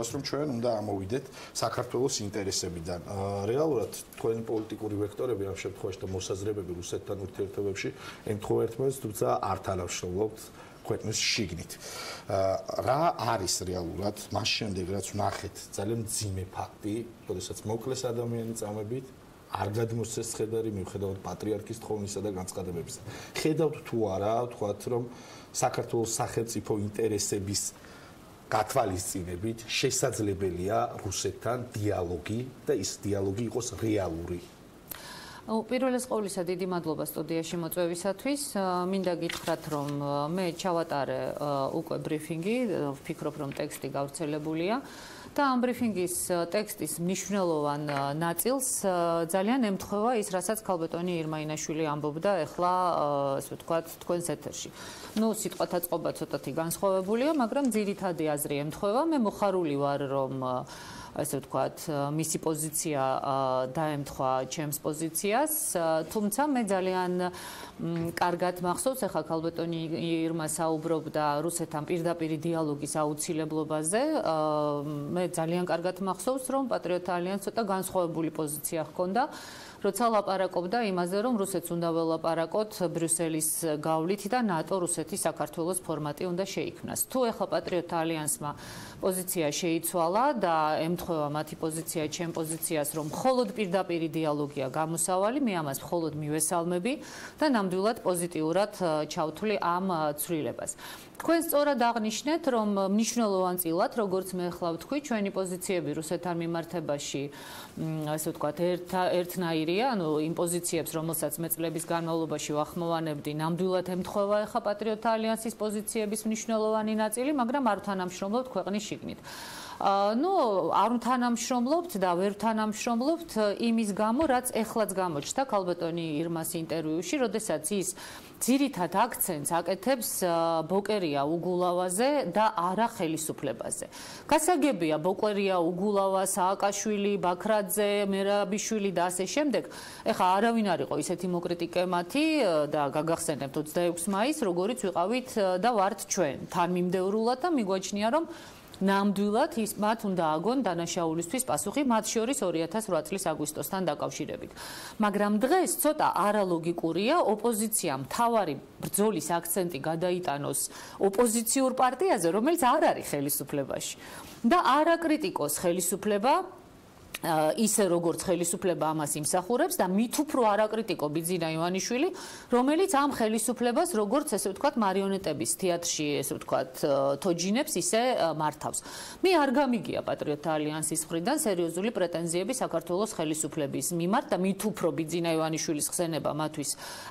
განმარტებას, რომ ჩვენ უნდა ამოვიდეთ საქართველოს ინტერესებიდან. რეალურად თქვენი პოლიტიკური ვექტორები ამ შემთხვევაში და მოსაზრებები რუსეთთან ურთიერთობებში ემთხვევა ერთმანეთს, თუმცა არ თანამშრომლობთ ქვეყნის შიგნით. რა არის რეალურად მას შემდეგ, რაც ვნახეთ ძალიან მძიმე ფაქტი, როდესაც მოკლეს ადამიანი წამებით, არ გადმოსცეს ხედარი მიუხედავად პატრიარქის თხოვნისა და განცხადებებისა. ხედავთ თუ არა, ვთქვათ, რომ საქართველოს სახელმწიფო ინტერესების გათვალისწინებით შესაძლებელია რუსეთთან დიალოგი და ის დიალოგი იყოს რეალური. პირველეს ყოვლისა დიდი მადლობა სტუდიაში მოწვევისათვის. მინდა გითხრათ, რომ მე ჩავატარე უკვე ბრიფინგი, ვფიქრობ, რომ ტექსტი გავრცელებულია და ამ ბრიფინგის ტექსტის მნიშვნელოვან ნაწილს ძალიან ემთხვევა ის, რასაც ქალბატონი ირმა-ინაშვილი ამბობდა ახლა, ასე ვთქვათ, თქვენს ეთერში. სიტყვათა წყობა ცოტათი განსხვავებულია, მაგრამ ძირითადი აზრი ემთხვევა. მე მოხარული ვარ, რომ ასე ვთქვათ, მისი პოზიცია დაემთხვა ჩემს პოზიციას, თუმცა მე ძალიან კარგად მახსოვს, ახლა ქალბატონი ირმა საუბრობდა რუსეთთან პირდაპირი დიალოგის აუცილებლობაზე. მე ძალიან კარგად მახსოვს, რომ პატრიოტთა ალიანსს ცოტა განსხვავებული პოზიცია ჰქონდა, როცა ლაპარაკობდა იმაზე, რომ რუსეთს უნდა ველაპარაკოთ ბრიუსელის გავლით და ნატო რუსეთის საქართველოს ფორმატი უნდა შეიქმნას. თუ ახლა პატრიოტთა ალიანსმა პოზიცია შეიცვალა და ემთხვევა მათი პოზიცია ჩემ პოზიციას, რომ მხოლოდ პირდაპირი დიალოგია გამოსავალი, მე ამას მხოლოდ მივესალმები და ნამდვილად პოზიტიურად ჩავთვლი ამ ცვლილებას. თქვენ სწორად აღნიშნეთ, რომ მნიშვნელოვანწილად, როგორც მე ახლა ვთქვი, ჩვენი პოზიციები რუსეთთან მიმართებაში, ასე ვთქვათ, ერთნაირია, იმ პოზიციებს, რომელსაც მე წლების განმავლობაში ვახმოვანებდი, ნამდვილად ემთხვევა ახლა პატრიოტთა ალიანსის პოზიციების მნიშვნელოვანი ნაწილი, მაგრამ არ ვთანამშრომლობთ ქვეყნის შიგნით. არ თანამშრომლობთ და ვერ თანამშრომლობთ იმის გამო, რაც ეხლაც გამოჩნდა ქალბატონი ირმას ინტერვიუში, როდესაც ის ძირითად აქცენტს აკეთებს ბოკერია უგულავაზე და არა ხელისუფლებაზე. გასაგებია ბოკერია უგულავა, სააკაშვილი, ბაქრაძე, მერაბიშვილი და ასე შემდეგ. ეხლა არავინ არ იყო ისეთი მოკრიტიკე მათი და გაგახსენებთ 26 მაისს, როგორიც ვიყავით და ვართ ჩვენ თანმიმდევრულად და მიგვაჩნია, რომ ნამდვილად ის მათ უნდა აგონ დანაშაულისთვის პასუხი, მათ შორის 2008 წლის აგვისტოსთან დაკავშირებით. მაგრამ დღეს ცოტა არალოგიკურია ოპოზიციამ მთავარი ბრძოლის აქცენტი გადაიტანოს ოპოზიციურ პარტიაზე, რომელიც არ არის ხელისუფლებაში და არ აკრიტიკოს ხელისუფლება ისე როგორც ხელისუფლება ამას იმსახურებს და მით უფრო არაკრიტიკო ბიძინა ივანიშვილი, რომელიც ამ ხელისუფლებას როგორც ესე ვთქვათ მარიონეტების თეატრში ესე ვთქვათ თოჯინებს ისე მართავს. მე არ გამიგია პატრიოტთა ალიანსის მხრიდან სერიოზული პრეტენზიები საქართველოს ხელისუფლების მიმართ და მით უფრო ბიძინა ივანიშვილის ხსენება მათთვის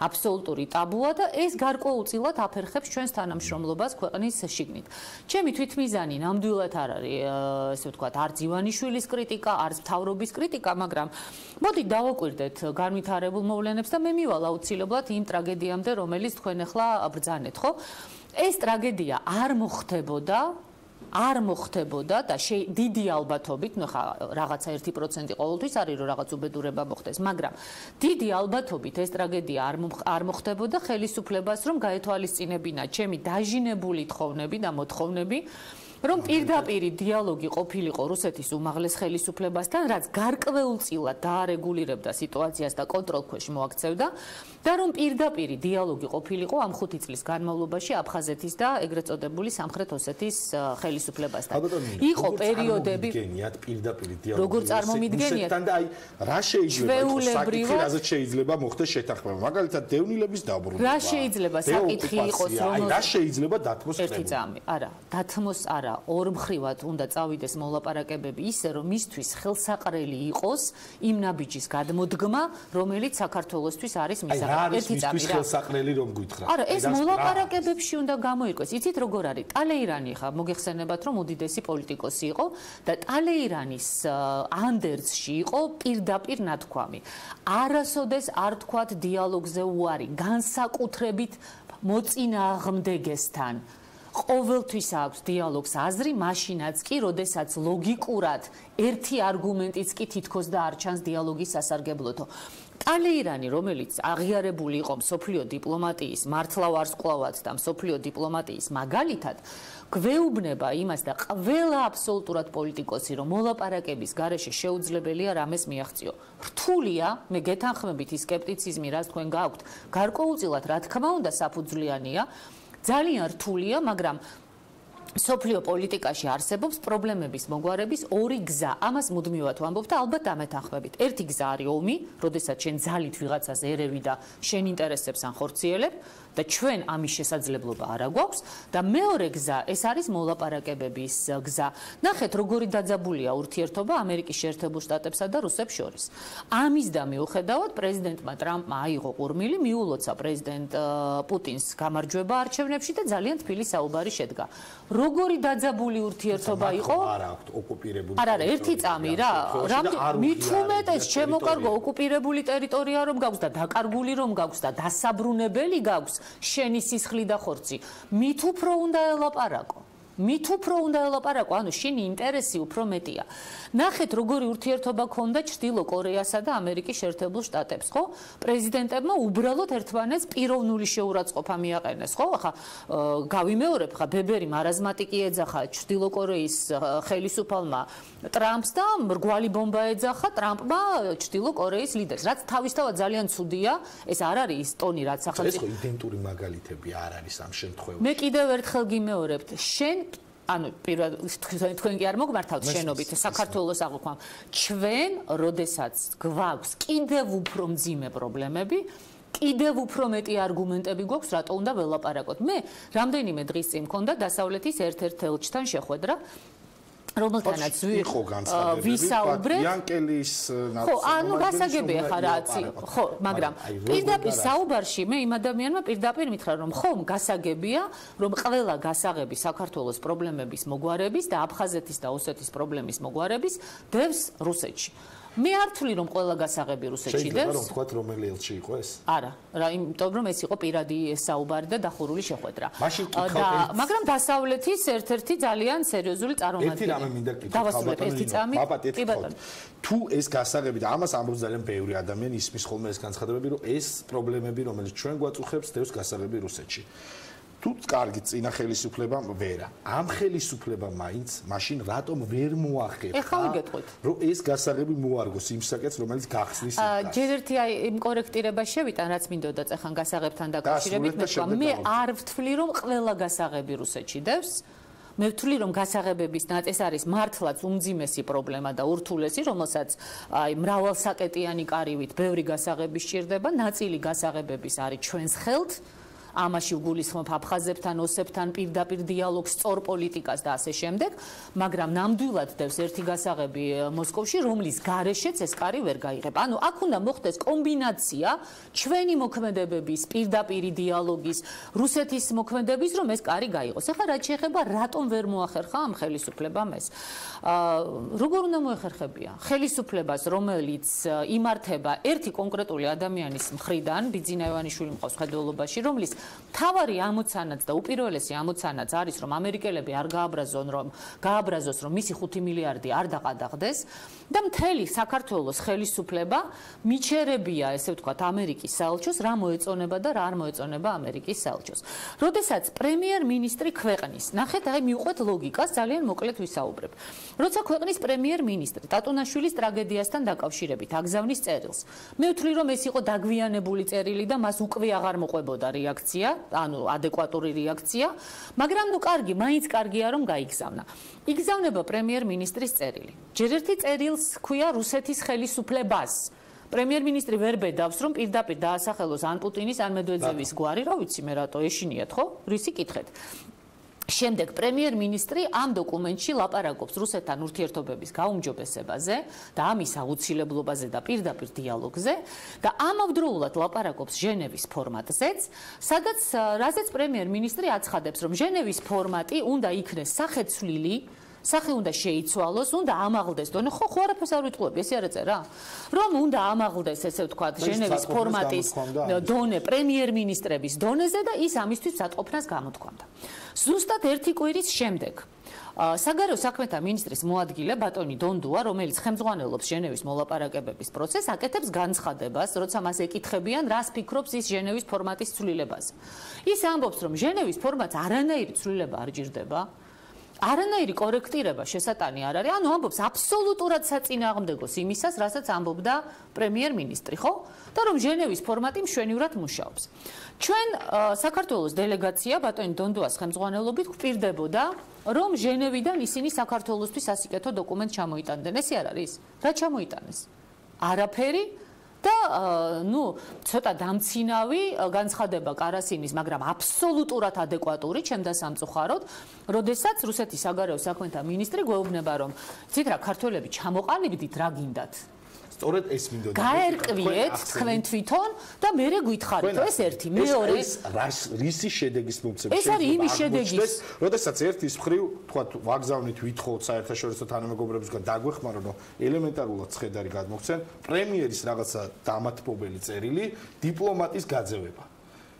აბსოლუტური ტაბუა და ეს გარკვეულწილად აფერხებს ჩვენს თანამშრომლობას ქვეყნის შიგნით. ჩემი თვითმიზანი ნამდვილად არ არის ესე ვთქვათ არც ივანიშვილის კრიტიკა, არც მთავრობის კრიტიკა, მაგრამ მოდი დავაკვირდეთ განვითარებულ მოვლენებს და მე მივალ აუცილებლად იმ ტრაგედიამდე, რომელიც თქვენ ახლა ბრძანეთ, ხო? ეს ტრაგედია არ მოხდებოდა და დიდი ალბათობით, ხა რაღაცა 1% ყოველთვის არის, რომ რაღაც უბედურება მოხდეს, მაგრამ დიდი ალბათობით ეს ტრაგედია არ მოხდებოდა ხელისუფლებას, რომ გაეთვალისწინებინა ჩემი დაჟინებული თხოვნები და მოთხოვნები, რომ პირდაპირი დიალოგი ყოფილიყო რუსეთის უმაღლეს ხელისუფლებასთან, რაც გარკვეულწილად დაარეგულირებდა სიტუაციას და კონტროლქვეშ მოაქცევდა და რომ პირდაპირი დიალოგი ყოფილიყო ამ 5 წლის განმავლობაში აბხაზეთის და ეგრეთ წოდებული სამხრეთ ოსეთის ხელისუფლებასთან. იყო პერიოდები, პირდაპირი დიალოგი. როგორ წარმომიდგენიათ? და აი რა შეიძლება რაზეც შეიძლება მოხდეს შეთანხმება. მაგალითად დევნილების დაბრუნება. რა შეიძლება საკითხი იყოს, რომ რა შეიძლება დათმოს ერთი წამი. არა, დათმოს არა. ორმხრივად უნდა წავიდეს მოლაპარაკებები ისე, რომ მისთვის ხელსაყრელი იყოს იმ ნაბიჯის გადმოდგმა, რომელიც საქართველოსთვის არის მისაღები. ერთი წამი რა. ხელსაყრელი რომ გითხრა. არა, ეს მოლაპარაკებებში უნდა გამოირკვეს. იცით როგორ არის? ტალეირანი ხა მოგეხსენებათ, რომ უდიდესი პოლიტიკოსი იყო და ტალეირანის ანდერძში იყო პირდაპირ ნათქვამი. არასოდეს არ თქვათ დიალოგზე უარი, განსაკუთრებით მოწინააღმდეგესთან. ყოველთვის აქვს დიალოგს აზრი, მაშინაც კი, როდესაც ლოგიკურად ერთი არგუმენტიც კი თითქოს და არ ჩანს დიალოგის სასარგებლოთო. ტალეირანი, რომელიც აღიარებული იყო მსოფლიო დიპლომატიის მართლავარსკვლავად და მსოფლიო დიპლომატიის მაგალითად, გვეუბნება იმას და ყველა აბსოლუტურად პოლიტიკოსი რომ მოლაპარაკების გარეშე შეუძლებელია რამეს მიაღწიო. რთულია, მე გეთანხმებით ის სკეპტიციზმი, რაც თქვენ გაქვთ, გარკვეულწილად რა თქმა უნდა საფუძვლიანია, ძალიან რთულია, მაგრამ სოფლიო პოლიტიკაში არსებობს პრობლემების მოგვარების ორი გზა. ამას მუდმივად ვამბობ და ალბათ ამეთანხმებით. ერთი გზა არის ომი, როდესაც შენ ძალით ვიღაცას ერევი და შენ ინტერესებს ანხორციელებ და ჩვენ ამის შესაძლებლობა არ აქვს და მეორე გზა ეს არის მოლაპარაკებების გზა. ნახეთ როგორი დაძაბულია ურთიერთობა ამერიკის შეერთებულ შტატებსა და რუსებს შორის. ამის და მიუხედავად პრეზიდენტმა ტრამპმა აიღო ყურმილი, მიულოცა პრეზიდენტ პუტინს გამარჯვება არჩევნებში და ძალიან თბილი საუბარი შედგა. როგორი დაძაბული ურთიერთობა იყო? არა აქვს ოკუპირებული. არა, ერთი წამი რა. მით უმეტეს შემოკარგო ოკუპირებული ტერიტორია რომ გაქვს და დაკარგული რომ გაქვს და დასაბრუნებელი გაქვს შენი სისხლი და ხორცი. მით უფრო უნდა ელაპარაკო. მით უფრო უნდა ელაპარაკო, ანუ შენი ინტერესი უფრო მეტია. ნახეთ როგორი ურთიერთობა ქონდა ჩრდილო კორეასა და ამერიკის შეერთებულ შტატებს, ხო? პრეზიდენტებმა უბრალოდ ერთმანეთს პიროვნული შეურაცხყოფა მიაყენეს, ხო? ახლა გავიმეორებ, ხა ბებერი მარაზმატიკი ეძახა ჩრდილო კორეის ხელისუფალმა ტრამპს და მრგვალი ბომბა ეძახა ტრამპმა ჩრდილო კორეის ლიდერს. რაც თავისთავად ძალიან ცუდია, ეს არ არის ის ტონი, რაც სახელმწიფო. ეს ხო იდენტური მაგალითები არ არის ამ შემთხვევაში. მე კიდევ ერთხელ გიმეორებთ, შენ ანუ პირველ თქვენ კი არ მოგმართავთ შენობით საქართველოს აღვქვამ. ჩვენ, როდესაც გვაქვს კიდევ უფრო მძიმე პრობლემები, კიდევ უფრო მეტი არგუმენტები გვაქვს, რატო უნდა ველაპარაკოთ. მე რამდენიმე დღის წინ მქონდა დასავლეთის ერთ-ერთ ელჩთან შეხვედრა, რომელთანაც ვისაუბრეთ. იანკელის ხო, ანუ გასაგებია ხა რაცი. ხო, მაგრამ პირდაპირ საუბარში მე იმ ადამიანმა პირდაპირ მითხრა, რომ ხომ გასაგებია, რომ ყველა გასაღები საქართველოს პრობლემების მოგვარების და აფხაზეთის და ოსეთის პრობლემის მოგვარების დევს რუსეთში. მე არ ვთვლი რომ ყველა გასაღები რუსეთში დევს. შეიძლება რომ თქვათ რომელი ელჩი იყო ეს? არა, იმიტომ რომ ეს იყო პირადი საუბარი და დახურული შეხვედრა. მაგრამ დასავლეთის ერთ-ერთი ძალიან სერიოზული წარმომადგენელი. ერთი რამე მინდა კითხო. დავასრულებ ერთი წამი. თუ ეს გასაღები და ამას ამბობს ძალიან ბევრი ადამიანი, ისმის ხოლმე ეს განცხადებები, რომ ეს პრობლემები, რომელიც ჩვენ გვაწუხებს, დევს გასაღები რუსეთში. თუ კარგი წინა ხელისუფლება ვერა. ამ ხელისუფლება მაინც მაშინ რატომ ვერ მოახერხა? ეხლა ვიგეთყვით. რომ ეს გასაღები მოარგოს იმ საკეთს, რომელიც გახსნის იქ. ჯერ ერთი აი იმ კორექტირება შევიტან, რაც მინდოდა წეხან გასაღებთან დაკავშირებით, მე არ ვთვლი რომ ყველა გასაღები რუსეთში დევს. მე ვთვლი რომ გასაღებების ეს არის მართლაც უმძიმესი პრობლემა და ურთულესი, რომელსაც აი მრავალსაკეტიანი კარივით ბევრი გასაღები სჭირდება, ნაწილი გასაღებების არის ჩვენს ხელთ. ამაში ვგულისხმობ აფხაზებთან, ოსებთან პირდაპირ დიალოგს, სწორ პოლიტიკას და ასე შემდეგ, მაგრამ ნამდვილად დევს ერთი გასაღები მოსკოვში, რომლის გარეშეც ეს კარი ვერ გაიღება. ანუ აქ უნდა მოხდეს კომბინაცია ჩვენი მოქმედებების, პირდაპირი დიალოგის, რუსეთის მოქმედების, რომ ეს კარი გაიღოს. ეხლა რაც შეეხება რატომ ვერ მოახერხა ამ ხელისუფლებამ ეს? როგორ უნდა მოეხერხებია? ხელისუფლებას, რომელიც იმართება ერთი კონკრეტული ადამიანის მხრიდან, ბიძინა ივანიშვილი მყავს ხედველობაში, რომლის თავარი ამოცანაც და უპირველესი ამოცანაც არის რომ ამერიკელები არ გააბრაზოს რომ მისი 5 მილიარდი არ დაყადაღდეს და მთელი საქართველოს ხელისუფლება მიჩერებია ესე ვთქვათ ამერიკის საელჩოს რა მოეწონება და რა არ მოეწონება ამერიკის საელჩოს. როდესაც პრემიერ-მინისტრი ქვეყნის, ნახეთ აი მივყვეთ ლოგიკას, ძალიან მოკლედ ვისაუბრებ. როცა ქვეყნის პრემიერ-მინისტრი ტატუნაშვილის ტრაგედიასთან დაკავშირებით აგზავნის წერილს, მე ვთვლი რომ ეს იყო დაგვიანებული წერილი და მას უკვე აღარ მოყვებოდა რეაქცია, ანუ ადეკვატური რეაქცია, მაგრამ ნუ კარგი, მაინც კარგია რომ გაიგზავნა. იგზავნება პრემიერ-მინისტრის წერილი. ჯერ ერთი წერილს ქვია რუსეთის ხელისუფლებას. პრემიერ-მინისტრი ვერ ბედავს რომ პირდაპირ დაასახელოს ან პუტინის, ან მედვედევის გვარი, რა ვიცი მე რატო ეშინიათ, ხო? რისი კითხეთ. შემდეგ პრემიერ-მინისტრი ამ დოკუმენტში ლაპარაკობს რუსეთთან ურთიერთობების გაუმჯობესებაზე და ამის აუცილებლობაზე და პირდაპირ დიალოგზე და ამავდროულად ლაპარაკობს ჟენევის ფორმატზეც, სადაც რაზეც პრემიერ-მინისტრი აცხადებს, რომ ჟენევის ფორმატი უნდა იქნეს სახეცვლილი, სახე უნდა შეიცვალოს, უნდა ამაღლდეს დონე, ხო არაფერს არ ვიტყუები, ესე არ ეწერა? რომ უნდა ამაღლდეს, ესე ვთქვათ, ჟენევის ფორმატის დონე პრემიერ-მინისტრების დონეზე და ის ამისთვის სათყოფნას გამოთქვამდა. ზუსტად ერთი კვირის შემდეგ საგარეო საქმეთა მინისტრის მოადგილე ბატონი დონდუა, რომელიც ხელმძღვანელობს ჟენევის მოლაპარაკებების პროცესს, აკეთებს განცხადებას, როცა მას ეკითხებიან, რას ფიქრობს ის ჟენევის ფორმატის ცვლილებაზე. ის ამბობს, რომ ჟენევის ფორმატს არანაირი ცვლილება არ ჭირდება. არანაირი კორექტირება შესატანი არ არის, ანუ ამბობს აბსოლუტურად საწინააღმდეგოს იმისას, რასაც ამბობდა პრემიერ-მინისტრი, ხო? და რომ ჟენევის ფორმატი მშვენივრად მუშაობს. ჩვენ საქართველოს დელეგაცია ბატონი დონდუას ხელმძღვანელობით გვპირდებოდა, რომ ჟენევიდან ისინი საქართველოსთვის ასიკეთო დოკუმენტს ჩამოიტანდნენ. ესე არ არის? რა ჩამოიტანეს? არაფერი. და ცოტა დამცინავი განცხადება კარასინის, მაგრამ აბსოლუტურად ადეკვატური ჩემდა სამწუხაროდ, როდესაც რუსეთის საგარეო საქმეთა მინისტრი გვეუბნება, რომ ცით რა ქართველები ჩამოყალიბდით, რა გინდათ. სწორედ ეს მინდოდა. გაერკვიეთ თქვენ თვითონ და მერე გითხარით, ეს ერთი, მეორე რისი შედეგის მომცემი ეს არის იმის შედეგის, როდესაც ერთის მხრივ, თქვათ, ვაგზავნით ვითხოვთ საერთაშორისო თანამეგობრებისგან დაგვეხმაროთ, რომ ელემენტარულად ცხედარი გადმოგცენ, პრემიერის რაღაცა დამათბობელი წერილი, დიპლომატის გაძევება.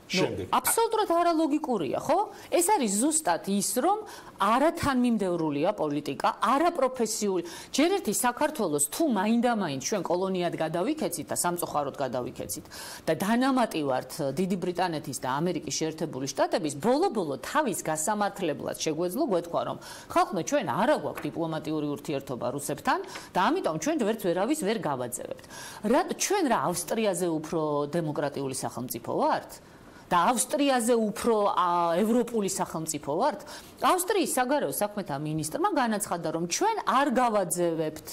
შემდეგ. აბსოლუტურად არალოგიკურია, ხო? ეს არის ზუსტად ის, რომ არათანმიმდევრულია პოლიტიკა, არაპროფესიული. ჯერ ერთი საქართველოს თუ მაინდა-მაინც ჩვენ კოლონიად გადავიქეცით და სამწუხაროდ გადავიქეცით და დანამატი ვართ დიდი ბრიტანეთის და ამერიკის შეერთებული შტატების, ბოლო-ბოლო თავის გასამართლებლად შეგვეძლო გვეთქვა, რომ ხალხო ჩვენ არა გვაქვს დიპლომატიური ურთიერთობა რუსებთან და ამიტომ ჩვენ ვერც ვერავის ვერ გავაძევებთ. ჩვენ რა ავსტრიაზე უფრო დემოკრატიული სახელმწიფო ვართ? და ავსტრიაზე უფრო ევროპული სახელმწიფო ვართ? ავსტრიის საგარეო საქმეთა მინისტრმა განაცხადა, რომ ჩვენ არ გავაძევებთ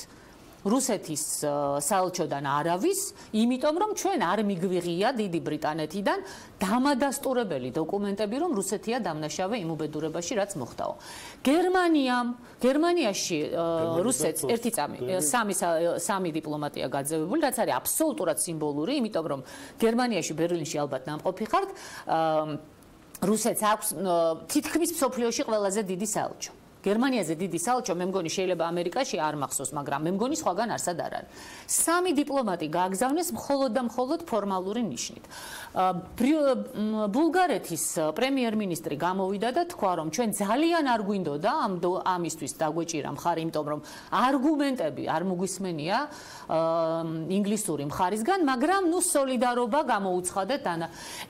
რუსეთის საელჩოდან არავის, იმიტომ რომ ჩვენ არ მიგვიღია დიდი ბრიტანეთიდან დამადასტურებელი დოკუმენტები, რომ რუსეთია დამნაშავე იმ უბედურებაში, რაც მოხდაო. გერმანიაში რუსეთს ერთი წამი სამი დიპლომატია გაძევებული, რაც არის აბსოლუტურად სიმბოლური, იმიტომ რომ გერმანიაში ბერლინში ალბათ ნამყოფი ხართ, რუსეთს აქვს თითქმის მსოფლიოში ყველაზე დიდი საელჩო. გერმანიაზე დიდი საელჩო, მე მგონი შეიძლება ამერიკაში არ მახსოვს, მაგრამ მე მგონი სხვაგან არსად არ არის. სამი დიპლომატი გააგზავნეს მხოლოდ და მხოლოდ ფორმალური ნიშნით. ბულგარეთის პრემიერ-მინისტრი გამოვიდა და თქვა, რომ ჩვენ ძალიან არ გვინდოდა ამისთვის დაგვეჭირა მხარი, იმიტომ რომ არგუმენტები არ მოგვისმენია ინგლისური მხარისგან, მაგრამ სოლიდარობა გამოუცხადეთ და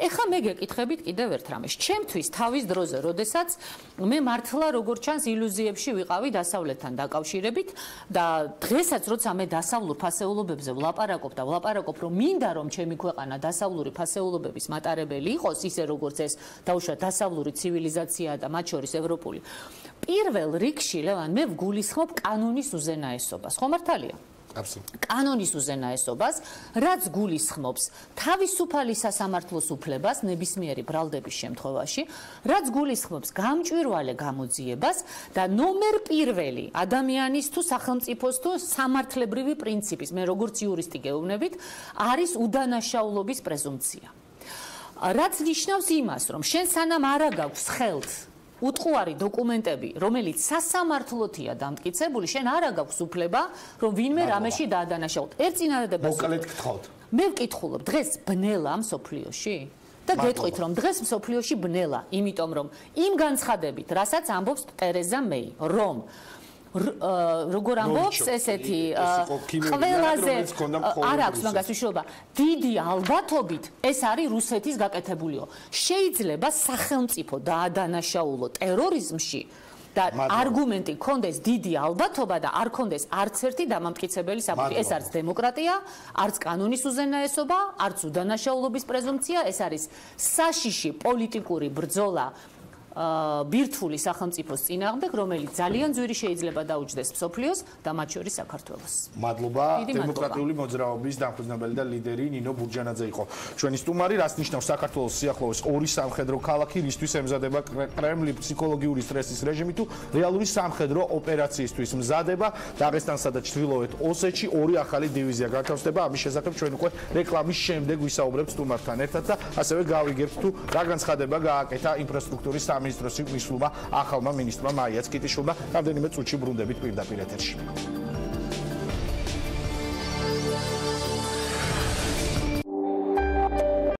ეხლა მე გეკითხებით კიდევ ერთ რამეს. ჩემთვის თავის დროზე, როდესაც მე მართლა როგორ ჩანს ილუზიებში ვიყავი დასავლეთთან დაკავშირებით და დღესაც როცა მე დასავლურ ფასეულობებზე ვლაპარაკობ და ვლაპარაკობ, რომ მინდა რომ ჩემი ქვეყანა დასავლური ფასეულობების მატარებელი იყოს, ისე როგორც ეს დაუშვათ დასავლური ცივილიზაციაა და მათ შორის ევროპული. პირველ რიგში, ლევან, მე ვგულისხმობ კანონის უზენაესობას. ხო მართალია? კანონის უზენაესობას, რაც გულისხმობს თავისუფალი სასამართლოს უფლებას ნებისმიერი ბრალდების შემთხვევაში, რაც გულისხმობს გამჭვირვალე გამოძიებას და ნომერ პირველი ადამიანის თუ სახელმწიფოს თუ სამართლებრივი პრინციპის, მე როგორც იურისტი გეუბნებით, არის უდანაშაულობის პრეზუმპცია. რაც ნიშნავს იმას, რომ შენ სანამ არა გაქვს ხელთ უტყუარი დოკუმენტები, რომელიც სასამართლოთია დამტკიცებული, შენ არა გაქვს უფლება, რომ ვინმე რამეში დაადანაშაულოთ. ერთ წინადადებას მოკლედ გთხოვთ. მე ვკითხულობ, დღეს ბნელა მსოფლიოში? და გეტყვით, რომ დღეს მსოფლიოში ბნელა, იმიტომ რომ იმ განცხადებით, რასაც ამბობს ტერეზა მეი, რომ როგორ ამბობს ესეთი ყველაზე არ აქვს მაგას მნიშვნელობა. დიდი ალბათობით ეს არის რუსეთის გაკეთებულიო. შეიძლება სახელმწიფო დაადანაშაულო ტერორიზმში და არგუმენტი ქონდეს დიდი ალბათობა და არ ქონდეს არც ერთი დამამტკიცებელი საფუძველი. ეს არის დემოკრატია, არც კანონის უზენაესობა, არც უდანაშაულობის პრეზუმპცია, ეს არის საშიში პოლიტიკური ბრძოლა ბირთვული სახელმწიფოს წინააღმდეგ, რომელიც ძალიან ძვირი შეიძლება დაუჯდეს მსოფლიოს და მათ შორის საქართველოს. მადლობა. დემოკრატიული მოძრაობის დამფუძნებელი და ლიდერი ნინო ბურჯანაძე იყო ჩვენი სტუმარი. რას ნიშნავს საქართველოს სიახლოვეს ორი სამხედრო ქალაქი, რისთვის ემზადება კრემლი ფსიქოლოგიური სტრესის რეჟიმი თუ რეალური სამხედრო ოპერაციისთვის მზადება. დაღესტანსა და ჩრდილოეთ ოსეთში ორი ახალი დივიზია გათავსდება. ამის შესახებ ჩვენ უკვე რეკლამის შემდეგ ვისაუბრებთ სტუმართან ერთად და ასევე გავიგებთ თუ რა განცხადება გააკეთა ინფრასტრუქტურის სამინისტროს მისულმა ახალმა მინისტრმა მაია ცკიტიშვილმა. რამდენიმე წუთში ბრუნდებით პირდაპირ ეთერში.